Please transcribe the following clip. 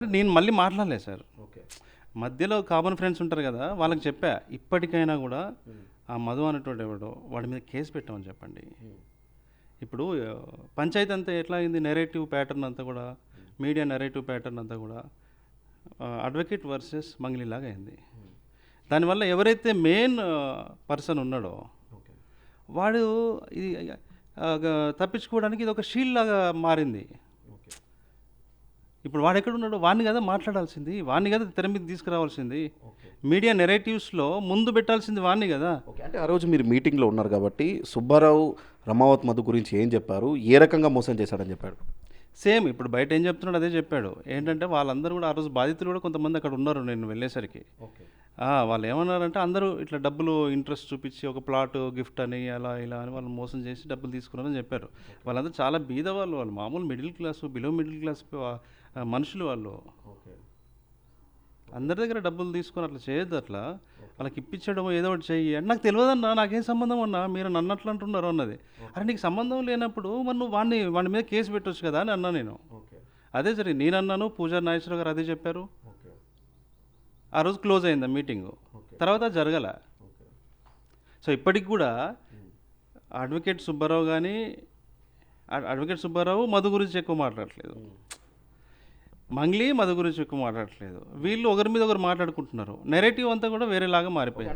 నేను మళ్ళీ మాట్లాడలేదు సార్. ఓకే. మధ్యలో కామన్ ఫ్రెండ్స్ ఉంటారు కదా, వాళ్ళకి చెప్పా ఇప్పటికైనా కూడా ఆ మధు అనేటోడు ఎవడో వాడి మీద కేసు పెట్టామని చెప్పండి. ఇప్పుడు పంచాయతీ అంతా ఎట్లా అయింది, నెరేటివ్ ప్యాటర్న్ అంతా కూడా, మీడియా నెరేటివ్ ప్యాటర్న్ అంతా కూడా అడ్వకేట్ వర్సెస్ మంగ్లీలాగా అయింది. దానివల్ల ఎవరైతే మెయిన్ పర్సన్ ఉన్నాడో ఓకే. వాడు ఇది తప్పించుకోవడానికి ఇది ఒక షీల్డ్ లాగా మారింది. ఓకే. ఇప్పుడు వాడు ఎక్కడున్నాడు, వాడిని కదా మాట్లాడాల్సింది, వాడిని కదా తెర మీద తీసుకురావాల్సింది, ఓకే. మీడియా నెరేటివ్స్లో ముందు పెట్టాల్సింది వాడిని కదా. ఓకే. అంటే ఆ రోజు మీరు మీటింగ్లో ఉన్నారు కాబట్టి సుబ్బారావు రమావత్ మధు గురించి ఏం చెప్పారు, ఏ రకంగా మోసం చేశాడని చెప్పాడు? సేమ్ ఇప్పుడు బయట ఏం చెప్తున్నాడు అదే చెప్పాడు. ఏంటంటే వాళ్ళందరూ కూడా ఆ రోజు బాధితులు కూడా కొంతమంది అక్కడ ఉన్నారు నేను వెళ్ళేసరికి. ఓకే. వాళ్ళు ఏమన్నారంటే అందరూ ఇట్లా డబ్బులు ఇంట్రెస్ట్ చూపించి ఒక ప్లాట్ గిఫ్ట్ అని అలా ఇలా అని వాళ్ళు మోసం చేసి డబ్బులు తీసుకున్నారని చెప్పారు. వాళ్ళందరూ చాలా బీద వాళ్ళు, వాళ్ళు మామూలు middle class, below middle class మనుషులు వాళ్ళు. ఓకే. అందరి దగ్గర డబ్బులు తీసుకొని అట్లా చేయొద్దు, అట్లా వాళ్ళకి ఇప్పించడం ఏదో ఒకటి చెయ్యి అంటే. నాకు తెలియదన్నా, నాకేం సంబంధం అన్నా, మీరు నన్ను అట్లా అంటున్నారు అన్నది. అరే నీకు సంబంధం లేనప్పుడు మరి నువ్వు వాడి మీద కేసు పెట్టవచ్చు కదా అని అన్నా నేను. ఓకే. అదే సరే నేను అన్నాను, పూజారి నాగేశ్వరరావు గారు అదే చెప్పారు. ఓకే. ఆ రోజు క్లోజ్ అయింది ఆ మీటింగు. ఓకే. తర్వాత జరగల. ఓకే. సో ఇప్పటికి కూడా అడ్వకేట్ సుబ్బారావు కానీ, అడ్వకేట్ సుబ్బారావు మధు గురించి ఎక్కువ మాట్లాడట్లేదు, మంగ్లీ మధు గురించి ఎక్కువ మాట్లాడట్లేదు. వీళ్ళు ఒకరి మీద ఒకరు మాట్లాడుకుంటున్నారు. నెరేటివ్ అంతా కూడా వేరేలాగా మారిపోయింది.